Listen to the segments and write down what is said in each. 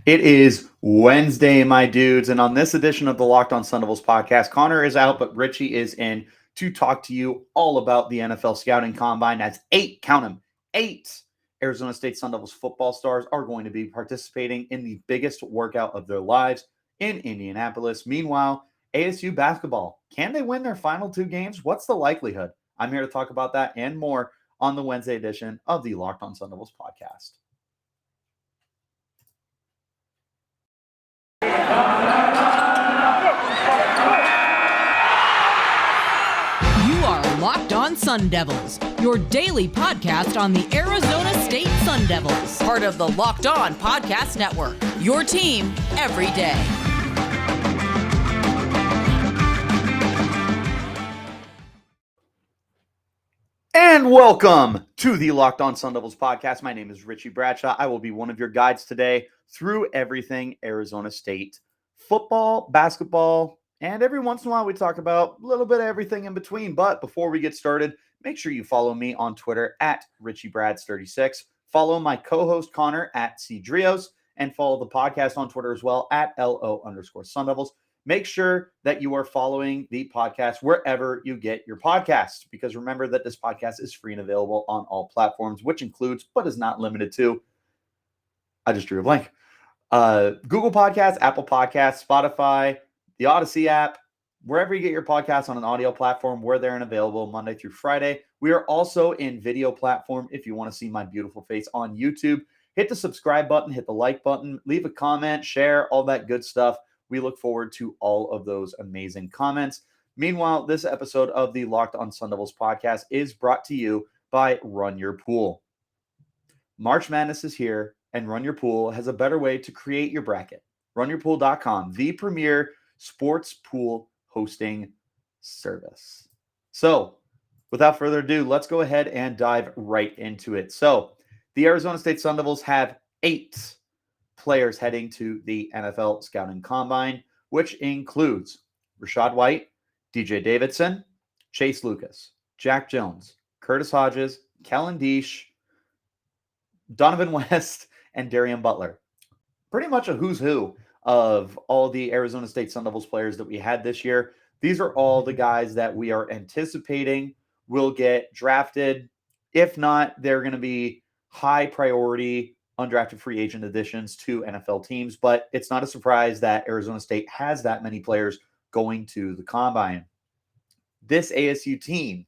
It is Wednesday, my dudes, and on this edition of the Locked On Sun Devils podcast, Connor is out, but Richie is in to talk to you all about the NFL Scouting Combine. As count them, 8 Arizona State Sun Devils football stars are going to be participating in the biggest workout of their lives in Indianapolis. Meanwhile, ASU Basketball, can they win their final 2 games? What's the likelihood? I'm here to talk about that and more on the Wednesday edition of the Locked On Sun Devils podcast. Locked On Sun Devils, your daily podcast on the Arizona State Sun Devils. Part of the Locked On Podcast Network, your team every day. And welcome to the Locked On Sun Devils podcast. My name is Richie Bradshaw. I will be one of your guides today through everything Arizona State football, basketball, and every once in a while we talk about a little bit of everything in between. But before we get started, make sure you follow me on Twitter at RichieBrads36. Follow my co-host Connor at CDrios, and follow the podcast on Twitter as well at LO_Sun Devils. Make sure that you are following the podcast wherever you get your podcasts, because remember that this podcast is free and available on all platforms, which includes, but is not limited to, I just drew a blank, Google Podcasts, Apple Podcasts, Spotify, the Odyssey app, wherever you get your podcasts on an audio platform, we're there and available Monday through Friday. We are also in video platform if you want to see my beautiful face on YouTube. Hit the subscribe button, hit the like button, leave a comment, share, all that good stuff. We look forward to all of those amazing comments. Meanwhile, this episode of the Locked On Sun Devils podcast is brought to you by RunYourPool. March Madness is here, and RunYourPool has a better way to create your bracket. RunYourPool.com, the premier sports pool hosting service. So, without further ado, let's go ahead and dive right into it. So, the Arizona State Sun Devils have 8 players heading to the NFL Scouting Combine, which includes Rashaad White, DJ Davidson, Chase Lucas, Jack Jones, Curtis Hodges, Kellen Deesh, Donovan West, and Darian Butler. Pretty much a who's who of all the Arizona State Sun Devils players that we had this year. These are all the guys that we are anticipating will get drafted. If not, they're going to be high priority undrafted free agent additions to NFL teams. But it's not a surprise that Arizona State has that many players going to the Combine. This ASU team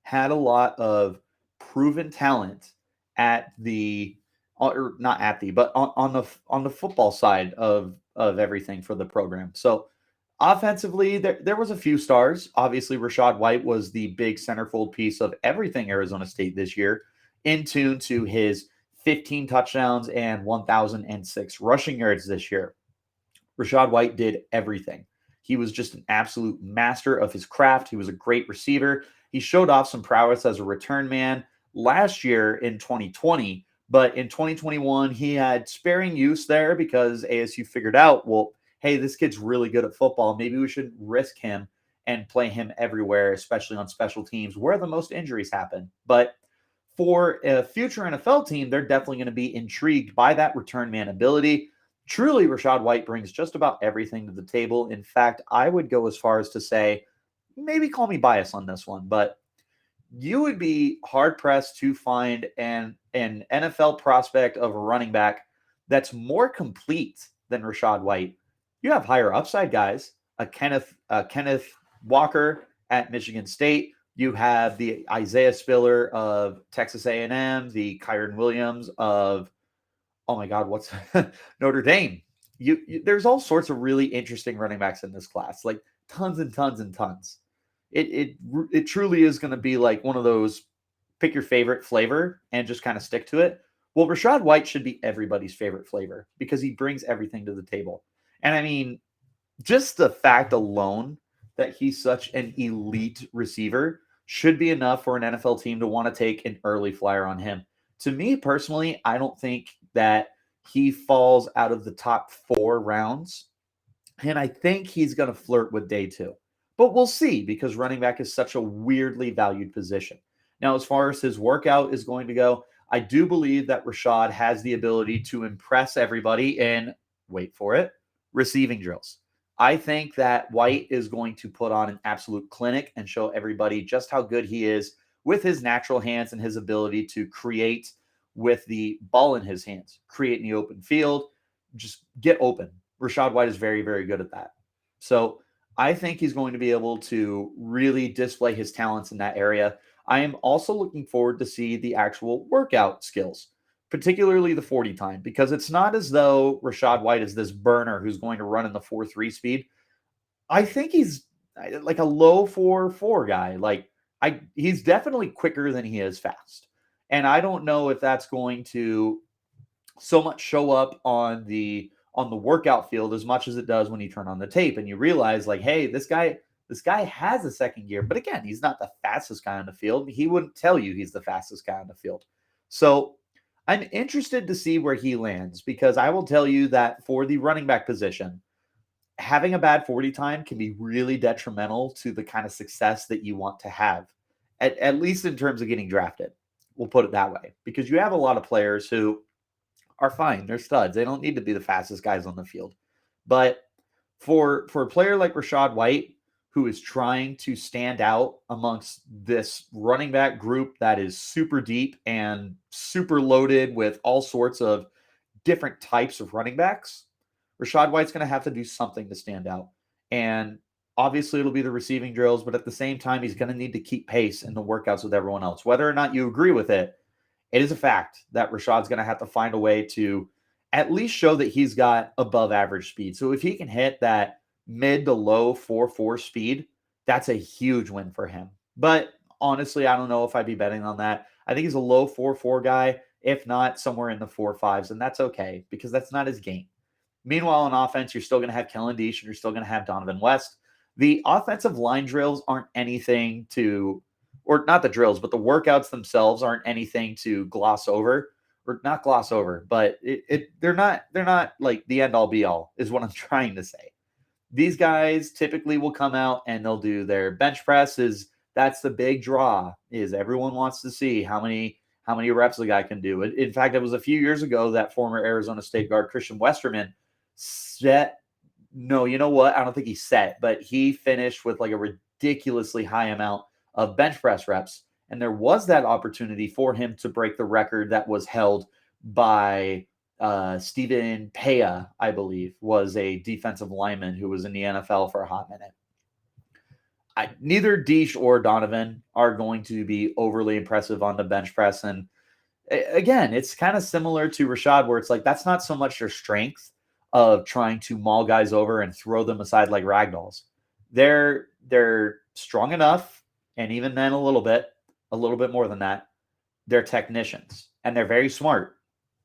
had a lot of proven talent at the, or not at the, but on the football side of everything for the program. So offensively, there was a few stars. Obviously, Rashaad White was the big centerfold piece of everything Arizona State this year, in tune to his 15 touchdowns and 1,006 rushing yards this year. Rashaad White did everything. He was just an absolute master of his craft. He was a great receiver. He showed off some prowess as a return man last year in 2020, but in 2021, he had sparing use there because ASU figured out, well, hey, this kid's really good at football. Maybe we should risk him and play him everywhere, especially on special teams where the most injuries happen. But for a future NFL team, they're definitely going to be intrigued by that return man ability. Truly, Rashaad White brings just about everything to the table. In fact, I would go as far as to say, maybe call me biased on this one, but you would be hard-pressed to find an NFL prospect of a running back that's more complete than Rashaad White. You have higher upside guys, a Kenneth Walker at Michigan State. You have the Isaiah Spiller of Texas A&M, the Kyron Williams of, oh my God, what's Notre Dame. There's all sorts of really interesting running backs in this class, like tons and tons and tons. It truly is going to be like one of those pick your favorite flavor and just kind of stick to it. Well, Rashaad White should be everybody's favorite flavor because he brings everything to the table. And I mean, just the fact alone that he's such an elite receiver should be enough for an NFL team to want to take an early flyer on him. To me personally, I don't think that he falls out of the top 4 rounds. And I think he's going to flirt with day 2. But we'll see, because running back is such a weirdly valued position. Now, as far as his workout is going to go, I do believe that Rashaad has the ability to impress everybody in wait for it, receiving drills. I think that White is going to put on an absolute clinic and show everybody just how good he is with his natural hands and his ability to create with the ball in his hands, create in the open field, just get open. Rashaad White is very, very good at that. So I think he's going to be able to really display his talents in that area. I am also looking forward to see the actual workout skills, particularly the 40 time, because it's not as though Rashaad White is this burner who's going to run in the 4.3 speed. I think he's like a low 4.4 guy. He's definitely quicker than he is fast. And I don't know if that's going to so much show up on the workout field as much as it does when you turn on the tape and you realize like, hey, this guy has a second gear. But again, he's not the fastest guy on the field. He wouldn't tell you he's the fastest guy on the field. So I'm interested to see where he lands, because I will tell you that for the running back position, having a bad 40 time can be really detrimental to the kind of success that you want to have, at least in terms of getting drafted. We'll put it that way, because you have a lot of players who are fine. They're studs. They don't need to be the fastest guys on the field. But for a player like Rashaad White, who is trying to stand out amongst this running back group that is super deep and super loaded with all sorts of different types of running backs, Rashaad White's going to have to do something to stand out. And obviously it'll be the receiving drills, but at the same time, he's going to need to keep pace in the workouts with everyone else. Whether or not you agree with it, it is a fact that Rashaad's going to have to find a way to at least show that he's got above average speed. So if he can hit that mid to low 4.4 speed, that's a huge win for him. But honestly, I don't know if I'd be betting on that. I think he's a low 4.4 guy, if not somewhere in the 4.5s, and that's okay, because that's not his game. Meanwhile, on offense, you're still going to have Kellen Diesch and you're still going to have Donovan West. The offensive line drills aren't anything to, or not the drills, but the workouts themselves aren't anything to gloss over, or not gloss over, but they're not like the end all be all is what I'm trying to say. These guys typically will come out and they'll do their bench presses. That's the big draw, is everyone wants to see how many reps the guy can do. In fact, it was a few years ago that former Arizona State guard Christian Westerman you know what? I don't think he set, but he finished with like a ridiculously high amount of bench press reps. And there was that opportunity for him to break the record that was held by Stephen Pea, I believe, was a defensive lineman who was in the NFL for a hot minute. Neither Diesch or Donovan are going to be overly impressive on the bench press. And again, it's kind of similar to Rashaad, where it's like that's not so much their strength of trying to maul guys over and throw them aside like ragdolls. They're strong enough, and even then a little bit more than that, they're technicians, and they're very smart.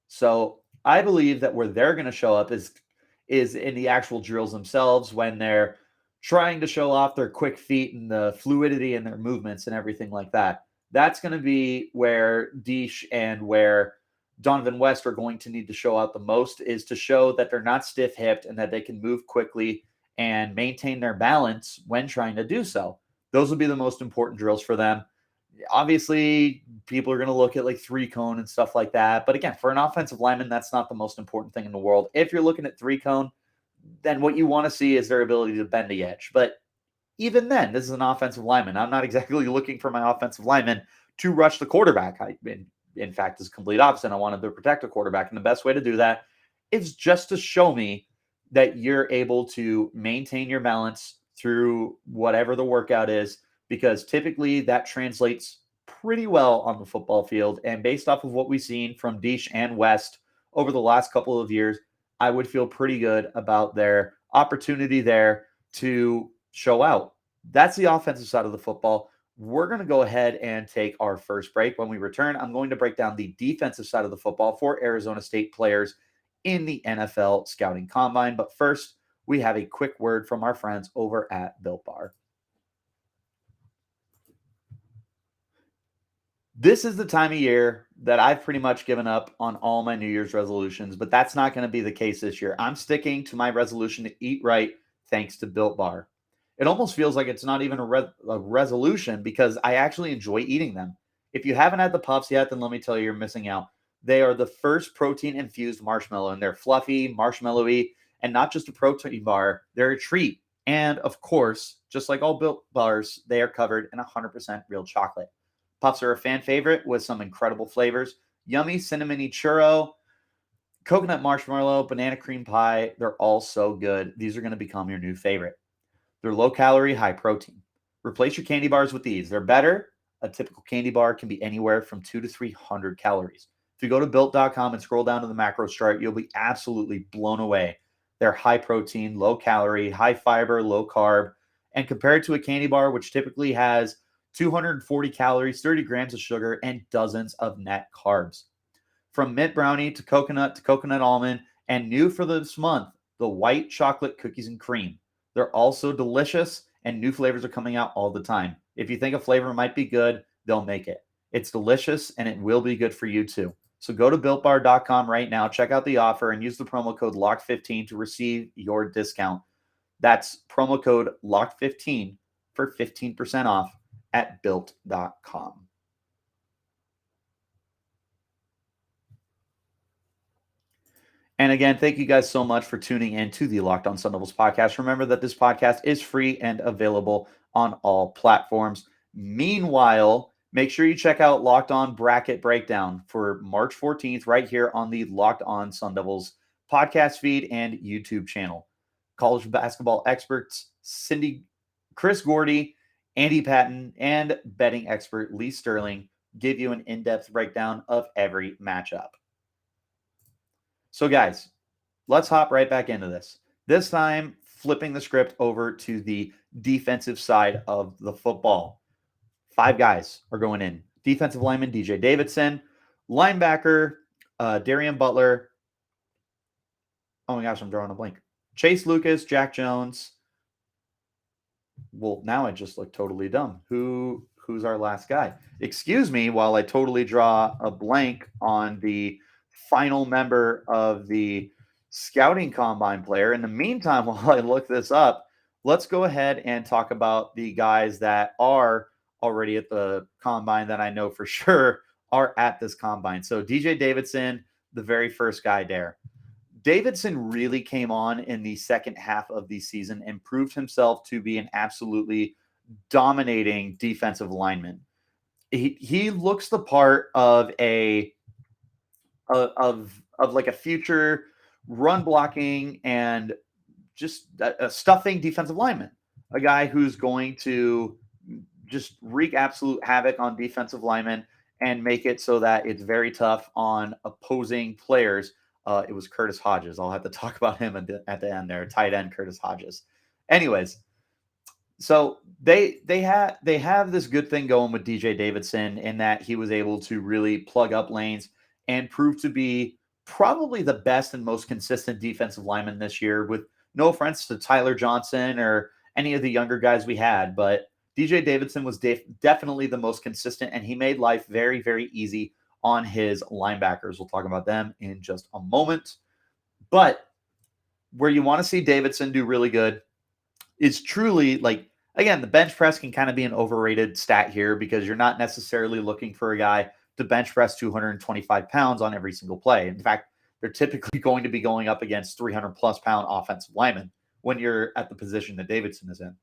So I believe that where they're going to show up is in the actual drills themselves, when they're trying to show off their quick feet and the fluidity in their movements and everything like that. That's going to be where Diesch and where Donovan West are going to need to show out the most, is to show that they're not stiff-hipped and that they can move quickly and maintain their balance when trying to do so. Those will be the most important drills for them. Obviously, people are going to look at like 3-cone and stuff like that. But again, for an offensive lineman, that's not the most important thing in the world. If you're looking at 3-cone, then what you want to see is their ability to bend the edge. But even then, this is an offensive lineman. I'm not exactly looking for my offensive lineman to rush the quarterback. In fact, it's the complete opposite. I wanted to protect the quarterback. And the best way to do that is just to show me that you're able to maintain your balance through whatever the workout is, because typically that translates pretty well on the football field. And based off of what we've seen from Diesch and West over the last couple of years, I would feel pretty good about their opportunity there to show out. That's the offensive side of the football. We're going to go ahead and take our first break. When we return, I'm going to break down the defensive side of the football for Arizona State players in the NFL Scouting Combine. But first, we have a quick word from our friends over at Built Bar. This is the time of year that I've pretty much given up on all my New Year's resolutions, but that's not going to be the case this year. I'm sticking to my resolution to eat right thanks to Built Bar. It almost feels like it's not even a resolution, because I actually enjoy eating them. If you haven't had the puffs yet, then let me tell you, you're missing out. They are the first protein-infused marshmallow, and they're fluffy, marshmallowy, and not just a protein bar, they're a treat. And of course, just like all Built bars, they are covered in 100% real chocolate. Puffs are a fan favorite with some incredible flavors. Yummy cinnamony churro, coconut marshmallow, banana cream pie. They're all so good. These are going to become your new favorite. They're low calorie, high protein. Replace your candy bars with these. They're better. A typical candy bar can be anywhere from 200 to 300 calories. If you go to built.com and scroll down to the macros chart, you'll be absolutely blown away. They're high protein, low calorie, high fiber, low carb, and compared to a candy bar, which typically has 240 calories, 30 grams of sugar, and dozens of net carbs. From mint brownie to coconut almond, and new for this month, the white chocolate cookies and cream. They're also delicious, and new flavors are coming out all the time. If you think a flavor might be good, they'll make it. It's delicious, and it will be good for you too. So go to BuiltBar.com right now, check out the offer, and use the promo code LOCKED15 to receive your discount. That's promo code LOCKED15 for 15% off at Built.com. And again, thank you guys so much for tuning in to the Locked On Sun Devils podcast. Remember that this podcast is free and available on all platforms. Meanwhile, make sure you check out Locked On Bracket Breakdown for March 14th right here on the Locked On Sun Devils podcast feed and YouTube channel. College basketball experts Chris Gordy, Andy Patton, and betting expert Lee Sterling give you an in-depth breakdown of every matchup. So guys, let's hop right back into this. This time, flipping the script over to the defensive side of the football. 5 guys are going in. Defensive lineman, DJ Davidson. Linebacker, Darian Butler. Oh my gosh, I'm drawing a blank. Chase Lucas, Jack Jones. Well, now I just look totally dumb. Who's our last guy? Excuse me while I totally draw a blank on the final member of the scouting combine player. In the meantime, while I look this up, let's go ahead and talk about the guys that are already at the combine that I know for sure are at this combine. So DJ Davidson, the very first guy there. Davidson really came on in the second half of the season and proved himself to be an absolutely dominating defensive lineman. He looks the part of like a future run blocking and just a stuffing defensive lineman, a guy who's going to just wreak absolute havoc on defensive linemen and make it so that it's very tough on opposing players. It was Curtis Hodges. I'll have to talk about him at the end there, tight end Curtis Hodges. Anyways, so they have this good thing going with DJ Davidson in that he was able to really plug up lanes and prove to be probably the best and most consistent defensive lineman this year, with no offense to Tyler Johnson or any of the younger guys we had, but DJ Davidson was definitely the most consistent, and he made life very, very easy on his linebackers. We'll talk about them in just a moment. But where you want to see Davidson do really good is truly, like, again, the bench press can kind of be an overrated stat here because you're not necessarily looking for a guy to bench press 225 pounds on every single play. In fact, they're typically going to be going up against 300-plus pound offensive linemen when you're at the position that Davidson is in.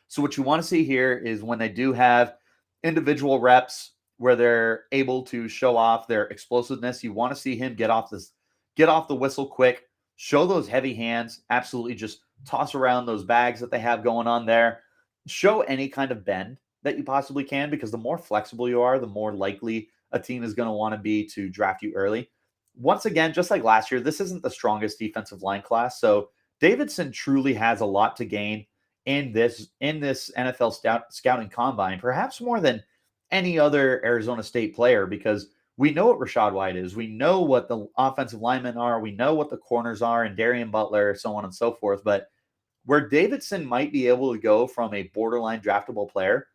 So what you want to see here is when they do have individual reps where they're able to show off their explosiveness, you want to see him get off the whistle quick, show those heavy hands, absolutely just toss around those bags that they have going on there, show any kind of bend that you possibly can, because the more flexible you are, the more likely a team is going to want to be to draft you early. Once again, just like last year, this isn't the strongest defensive line class, so Davidson truly has a lot to gain in this NFL scouting combine, perhaps more than any other Arizona State player, because we know what Rashaad White is. We know what the offensive linemen are. We know what the corners are, and Darian Butler, so on and so forth. But where Davidson might be able to go from a borderline draftable player,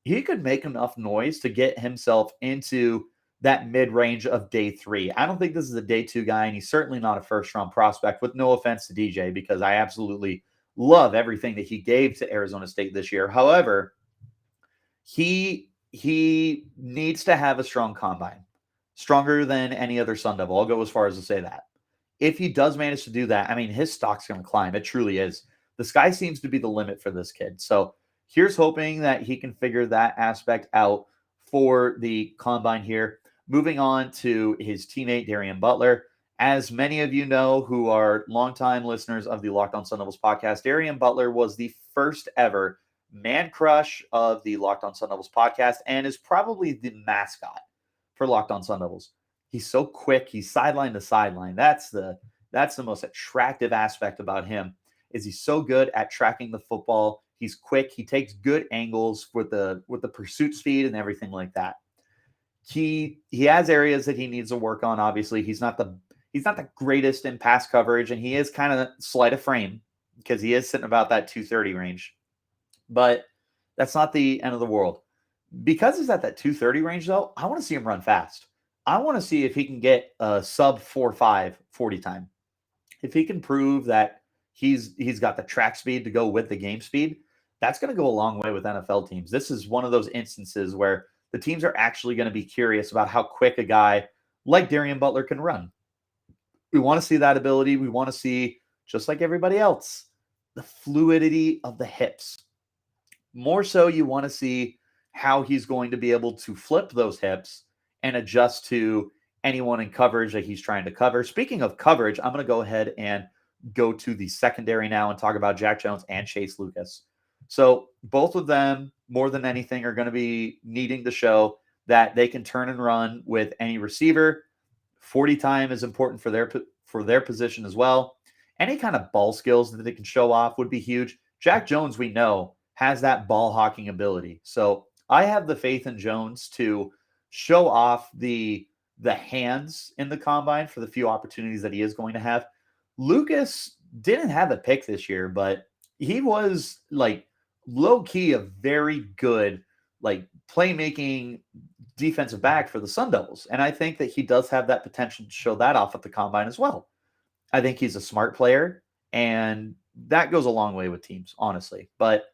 he could make enough noise to get himself into that mid-range of day 3. I don't think this is a day 2 guy, and he's certainly not a first-round prospect, with no offense to DJ, because I absolutely love everything that he gave to Arizona State this year. However, he needs to have a strong combine. stronger than any other Sun Devil. I'll go as far as to say that. If he does manage to do that, I mean, his stock's going to climb. It truly is. The sky seems to be the limit for this kid. So here's hoping that he can figure that aspect out for the combine here. Moving on to his teammate, Darian Butler. As many of you know who are longtime listeners of the Locked On Sun Devils podcast, Darian Butler was the first ever man crush of the Locked On Sun Devils podcast and is probably the mascot for Locked On Sun Devils. He's so quick. He's sideline to sideline. That's the most attractive aspect about him, is he's so good at tracking the football. He's quick. He takes good angles with the pursuit speed and everything like that. He has areas that he needs to work on. Obviously, he's not the greatest in pass coverage, and he is kind of slight of frame because he is sitting about that 230 range. But that's not the end of the world. Because he's at that 230 range, though, I want to see him run fast. I want to see if he can get a sub 4.5 40 time. If he can prove that he's got the track speed to go with the game speed, that's going to go a long way with NFL teams. This is one of those instances where the teams are actually going to be curious about how quick a guy like Darian Butler can run. We want to see that ability. We want to see, just like everybody else, the fluidity of the hips. More so, you want to see how he's going to be able to flip those hips and adjust to anyone in coverage that he's trying to cover. Speaking of coverage, I'm going to go ahead and go to the secondary now and talk about Jack Jones and Chase Lucas. So both of them, more than anything, are going to be needing to show that they can turn and run with any receiver. 40 time is important for their position as well. Any kind of ball skills that they can show off would be huge. Jack Jones, we know, has that ball hawking ability. So I have the faith in Jones to show off the hands in the combine for the few opportunities that he is going to have. Lucas didn't have a pick this year, but he was like low key a very good like playmaking defensive back for the Sun Devils. And I think that he does have that potential to show that off at the combine as well. I think he's a smart player, and that goes a long way with teams, honestly. But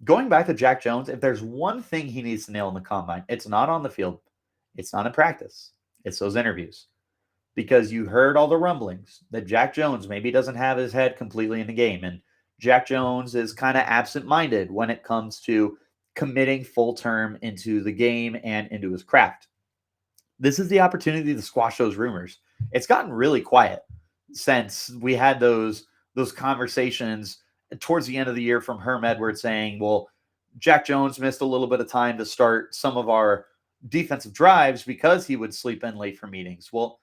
going back to Jack Jones, if there's one thing he needs to nail in the combine, it's not on the field. It's not in practice. It's those interviews. Because you heard all the rumblings that Jack Jones maybe doesn't have his head completely in the game. And Jack Jones is kind of absent-minded when it comes to committing full term into the game and into his craft. This is the opportunity to squash those rumors. It's gotten really quiet since we had those conversations towards the end of the year from Herm Edwards saying, well, Jack Jones missed a little bit of time to start some of our defensive drives because he would sleep in late for meetings. Well,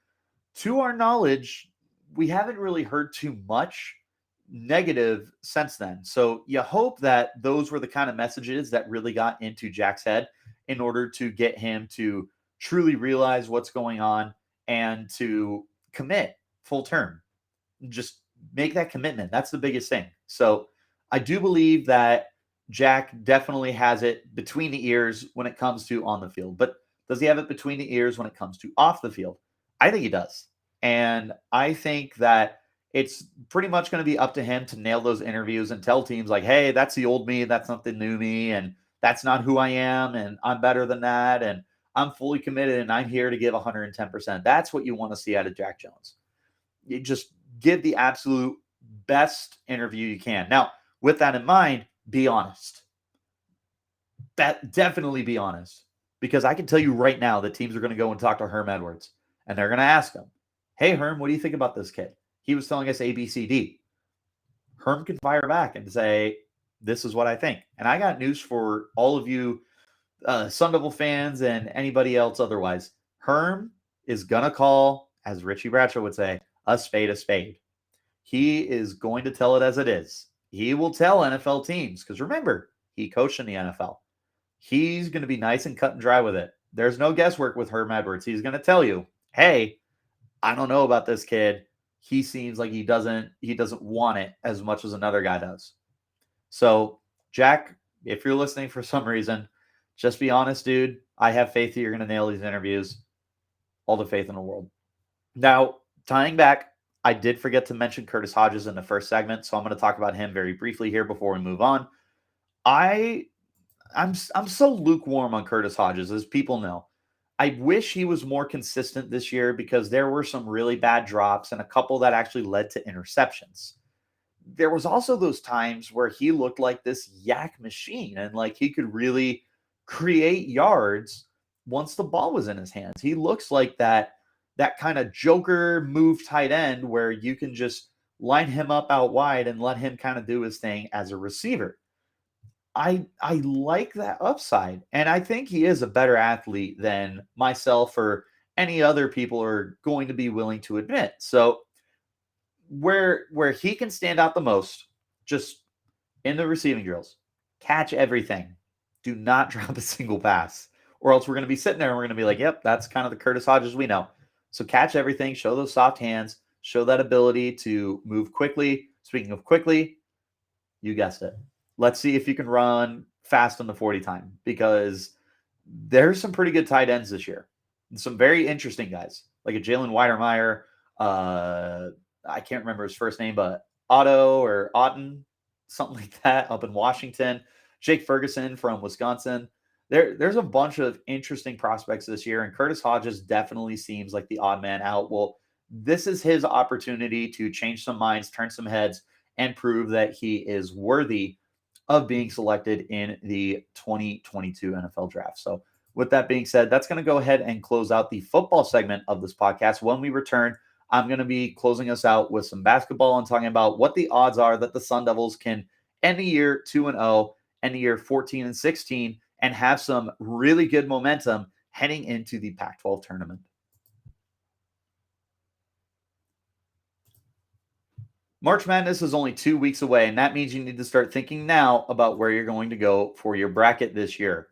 to our knowledge, we haven't really heard too much negative since then. So you hope that those were the kind of messages that really got into Jack's head in order to get him to truly realize what's going on and to commit full term. Just make that commitment. That's the biggest thing. So I do believe that Jack definitely has it between the ears when it comes to on the field. But does he have it between the ears when it comes to off the field? I think he does. And I think that it's pretty much going to be up to him to nail those interviews and tell teams like, hey, that's the old me. That's not the new me. And that's not who I am. And I'm better than that. And I'm fully committed and I'm here to give 110%. That's what you want to see out of Jack Jones. You just give the absolute best interview you can. Now, with that in mind, be honest. Definitely be honest. Because I can tell you right now that teams are going to go and talk to Herm Edwards. And they're going to ask him, hey, Herm, what do you think about this kid? He was telling us A, B, C, D. Herm can fire back and say, this is what I think. And I got news for all of you Sun Devil fans and anybody else otherwise. Herm is going to call, as Richie Bradshaw would say, a spade a spade. He is going to tell it as it is. He will tell NFL teams, because remember, he coached in the NFL. He's going to be nice and cut and dry with it. There's no guesswork with Herm Edwards. He's going to tell you, hey, I don't know about this kid. He seems like he doesn't want it as much as another guy does. So, Jack, if you're listening for some reason, just be honest, dude. I have faith that you're going to nail these interviews. All the faith in the world. Now, tying back, I did forget to mention Curtis Hodges in the first segment, so I'm going to talk about him very briefly here before we move on. I'm so lukewarm on Curtis Hodges, as people know. I wish he was more consistent this year because there were some really bad drops and a couple that actually led to interceptions. There was also those times where he looked like this yak machine and like he could really create yards once the ball was in his hands. He looks like that kind of joker move tight end where you can just line him up out wide and let him kind of do his thing as a receiver. I like that upside, and I think he is a better athlete than myself or any other people are going to be willing to admit. So where he can stand out the most, just in the receiving drills, catch everything. Do not drop a single pass, or else we're going to be sitting there and we're going to be like, "Yep, that's kind of the Curtis Hodges we know." So catch everything, show those soft hands, show that ability to move quickly. Speaking of quickly, you guessed it. Let's see if you can run fast on the 40 time because there's some pretty good tight ends this year. And some very interesting guys like a Jalen Weidermeyer. I can't remember his first name, but Otto or Otten, something like that, up in Washington. Jake Ferguson from Wisconsin. There's a bunch of interesting prospects this year, and Curtis Hodges definitely seems like the odd man out. Well, this is his opportunity to change some minds, turn some heads, and prove that he is worthy of being selected in the 2022 NFL draft. So, with that being said, that's going to go ahead and close out the football segment of this podcast. When we return, I'm going to be closing us out with some basketball and talking about what the odds are that the Sun Devils can end the year 2-0, end the year 14-16, and have some really good momentum heading into the Pac-12 tournament. March Madness is only 2 weeks away, and that means you need to start thinking now about where you're going to go for your bracket this year.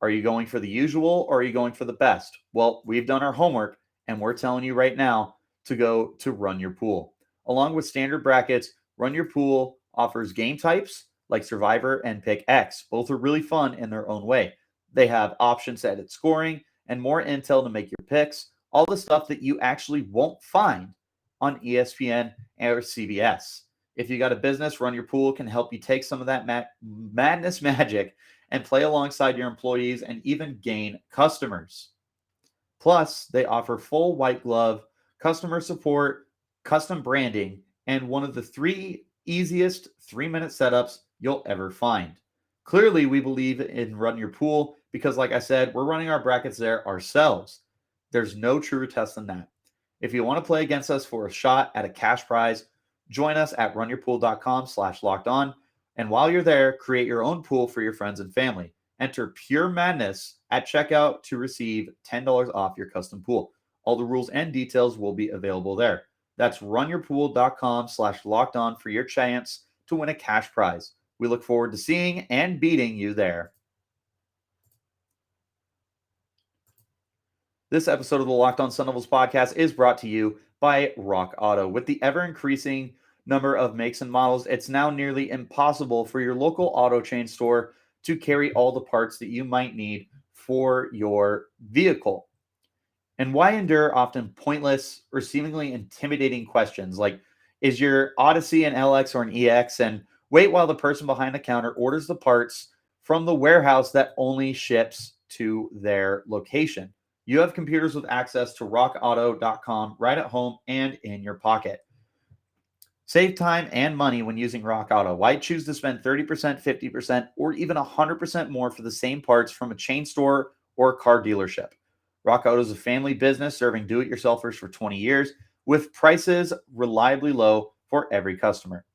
Are you going for the usual or are you going for the best? Well, we've done our homework, and we're telling you right now to go to RunYourPool. Along with standard brackets, RunYourPool offers game types like Survivor and Pick X. Both are really fun in their own way. They have options to edit scoring and more intel to make your picks, all the stuff that you actually won't find on ESPN or CBS. If you got a business, RunYourPool can help you take some of that madness magic and play alongside your employees and even gain customers. Plus, they offer full white glove customer support, custom branding, and one of the 3 easiest 3-minute setups you'll ever find. Clearly, we believe in RunYourPool because, like I said, we're running our brackets there ourselves. There's no truer test than that. If you want to play against us for a shot at a cash prize, join us at runyourpool.com/lockedon. And while you're there, create your own pool for your friends and family. Enter Pure Madness at checkout to receive $10 off your custom pool. All the rules and details will be available there. That's runyourpool.com/lockedon for your chance to win a cash prize. We look forward to seeing and beating you there. This episode of the Locked On Sun Devils podcast is brought to you by Rock Auto. With the ever-increasing number of makes and models, it's now nearly impossible for your local auto chain store to carry all the parts that you might need for your vehicle. And why endure often pointless or seemingly intimidating questions like, is your Odyssey an LX or an EX? And wait while the person behind the counter orders the parts from the warehouse that only ships to their location. You have computers with access to rockauto.com right at home and in your pocket. Save time and money when using Rock Auto. Why choose to spend 30%, 50%, or even 100% more for the same parts from a chain store or a car dealership? Rock Auto is a family business serving do-it-yourselfers for 20 years with prices reliably low for every customer.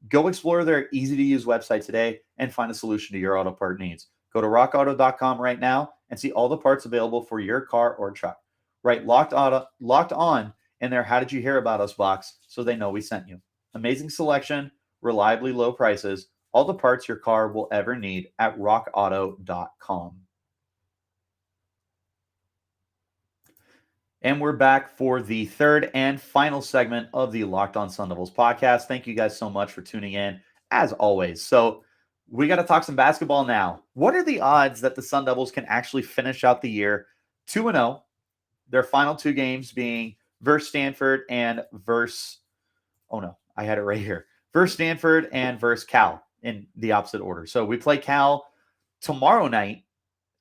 Go explore their easy-to-use website today and find a solution to your auto part needs. Go to rockauto.com right now and see all the parts available for your car or truck. Write Locked On in their How Did You Hear About Us box so they know we sent you. Amazing selection, reliably low prices, all the parts your car will ever need at rockauto.com. And we're back for the third and final segment of the Locked On Sun Devils podcast. Thank you guys so much for tuning in, as always. So we got to talk some basketball now. What are the odds that the Sun Devils can actually finish out the year 2-0, their final 2 games being versus Stanford and versus Stanford and versus Cal in the opposite order. So we play Cal tomorrow night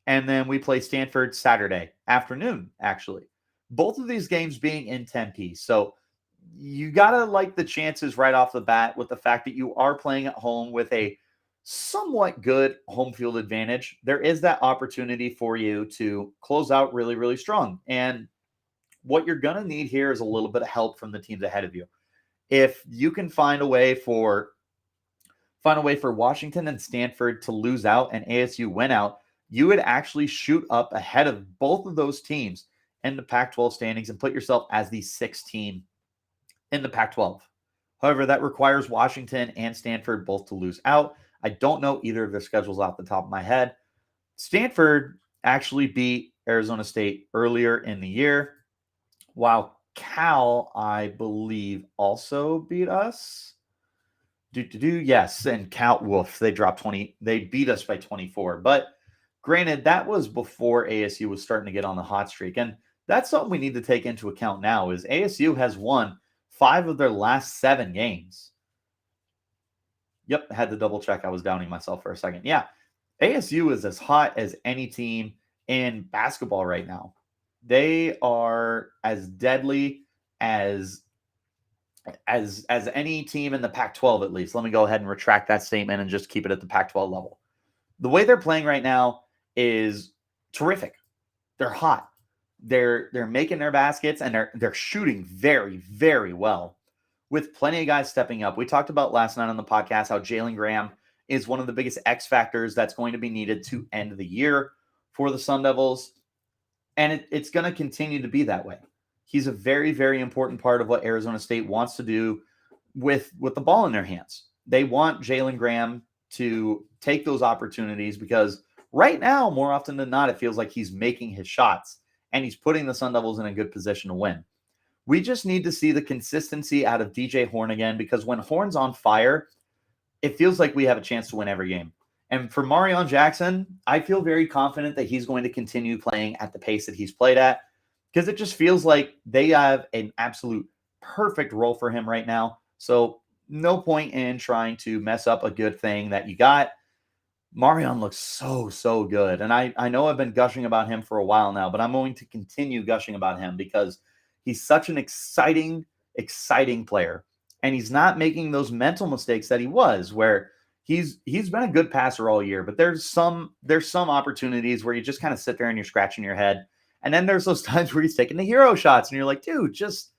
And then we play Stanford Saturday afternoon, actually. Both of these games being in Tempe. So you got to like the chances right off the bat with the fact that you are playing at home with a somewhat good home field advantage. There is that opportunity for you to close out really, really strong. And what you're going to need here is a little bit of help from the teams ahead of you. If you can find a way for Washington and Stanford to lose out and ASU win out, you would actually shoot up ahead of both of those teams in the Pac-12 standings and put yourself as the sixth team in the Pac-12. However, that requires Washington and Stanford both to lose out. I don't know either of their schedules off the top of my head. Stanford actually beat Arizona State earlier in the year, while Cal, I believe, also beat us. Yes, and Cal, woof, they dropped 20. They beat us by 24. But granted, that was before ASU was starting to get on the hot streak. And that's something we need to take into account now is ASU has won 5 of their last 7 games. Yep, had to double check. I was doubting myself for a second. Yeah, ASU is as hot as any team in basketball right now. They are as deadly as any team in the Pac-12, at least. Let me go ahead and retract that statement and just keep it at the Pac-12 level. The way they're playing right now is terrific. They're hot. They're making their baskets and they're shooting very, very well with plenty of guys stepping up. We talked about last night on the podcast how Jalen Graham is one of the biggest X factors that's going to be needed to end the year for the Sun Devils. And it's going to continue to be that way. He's a very, very important part of what Arizona State wants to do with the ball in their hands. They want Jalen Graham to take those opportunities because right now, more often than not, it feels like he's making his shots and he's putting the Sun Devils in a good position to win. We just need to see the consistency out of DJ Horn again, because when Horn's on fire, it feels like we have a chance to win every game. And for Marion Jackson, I feel very confident that he's going to continue playing at the pace that he's played at, because it just feels like they have an absolute perfect role for him right now. So no point in trying to mess up a good thing that you got. Marion looks so good. And I know I've been gushing about him for a while now, but I'm going to continue gushing about him because he's such an exciting player. And he's not making those mental mistakes that he was, where he's been a good passer all year, but there's some opportunities where you just kind of sit there and you're scratching your head. And then there's those times where he's taking the hero shots and you're like, dude, just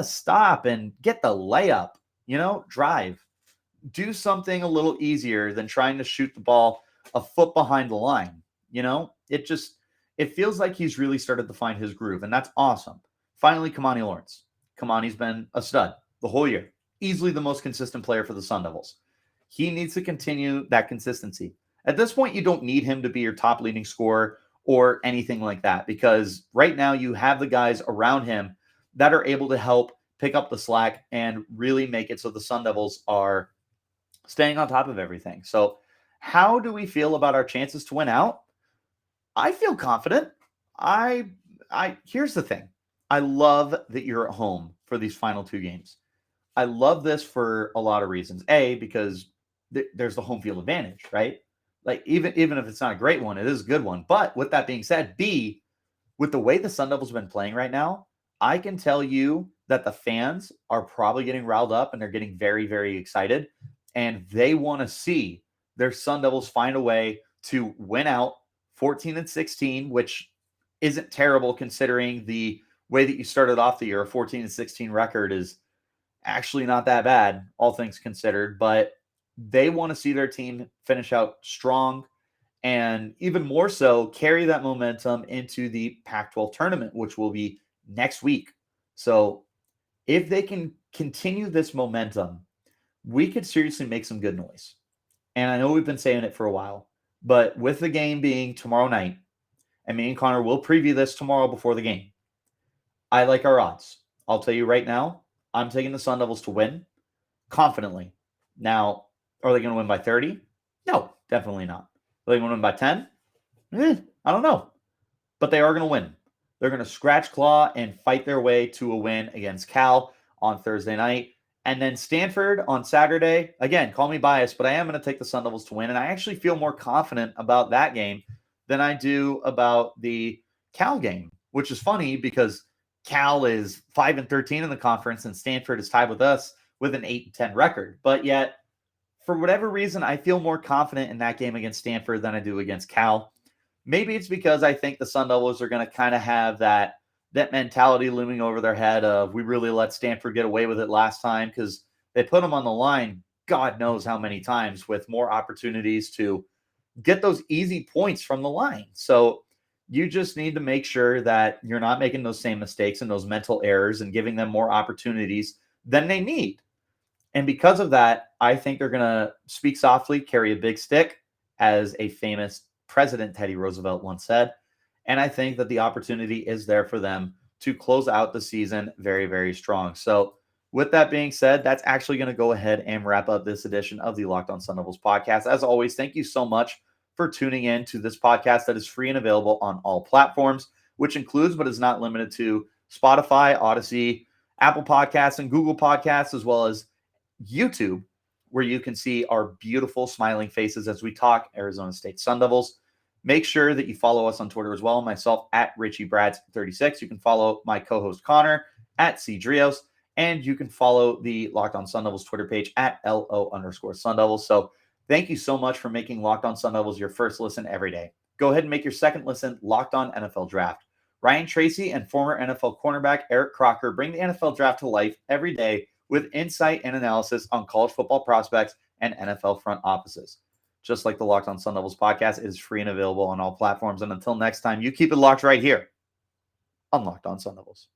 stop and get the layup, drive. Do something a little easier than trying to shoot the ball a foot behind the line. It feels like he's really started to find his groove, and that's awesome. Finally, Kamani Lawrence. Kamani's been a stud the whole year. Easily the most consistent player for the Sun Devils. He needs to continue that consistency. At this point, you don't need him to be your top leading scorer or anything like that, because right now you have the guys around him that are able to help pick up the slack and really make it so the Sun Devils are staying on top of everything. So how do we feel about our chances to win out? I feel confident. Here's the thing. I love that you're at home for these final 2 games. I love this for a lot of reasons. A, because there's the home field advantage, right? Like even if it's not a great one, it is a good one. But with that being said, B, with the way the Sun Devils have been playing right now, I can tell you that the fans are probably getting riled up and they're getting very, very excited. And they want to see their Sun Devils find a way to win out 14-16, which isn't terrible considering the way that you started off the year. A 14-16 record is actually not that bad, all things considered. But they want to see their team finish out strong and even more so carry that momentum into the Pac-12 tournament, which will be next week. So if they can continue this momentum, we could seriously make some good noise. And I know we've been saying it for a while, but with the game being tomorrow night, and me and Connor will preview this tomorrow before the game, I like our odds. I'll tell you right now, I'm taking the Sun Devils to win confidently. Now, are they going to win by 30? No, definitely not. Are they going to win by 10? I don't know. But they are going to win. They're going to scratch claw and fight their way to a win against Cal on Thursday night. And then Stanford on Saturday. Again, call me biased, but I am going to take the Sun Devils to win. And I actually feel more confident about that game than I do about the Cal game, which is funny because Cal is 5-13 in the conference and Stanford is tied with us with an 8-10 record. But yet, for whatever reason, I feel more confident in that game against Stanford than I do against Cal. Maybe it's because I think the Sun Devils are going to kind of have that mentality looming over their head of, we really let Stanford get away with it last time, because they put them on the line God knows how many times with more opportunities to get those easy points from the line. So you just need to make sure that you're not making those same mistakes and those mental errors and giving them more opportunities than they need. And because of that, I think they're going to speak softly, carry a big stick, as a famous President Teddy Roosevelt once said. And I think that the opportunity is there for them to close out the season very, very strong. So with that being said, that's actually going to go ahead and wrap up this edition of the Locked On Sun Devils podcast. As always, thank you so much for tuning in to this podcast that is free and available on all platforms, which includes but is not limited to Spotify, Odyssey, Apple Podcasts, and Google Podcasts, as well as YouTube, where you can see our beautiful smiling faces as we talk Arizona State Sun Devils. Make sure that you follow us on Twitter as well. Myself at RichieBrads36. You can follow my co-host Connor at CDrios. And you can follow the Locked On Sun Devils Twitter page at LO_Sun Devils. So thank you so much for making Locked On Sun Devils your first listen every day. Go ahead and make your second listen Locked On NFL Draft. Ryan Tracy and former NFL cornerback Eric Crocker bring the NFL Draft to life every day with insight and analysis on college football prospects and NFL front offices. Just like the Locked On Sun Devils podcast, it is free and available on all platforms. And until next time, you keep it locked right here on Locked On Sun Devils.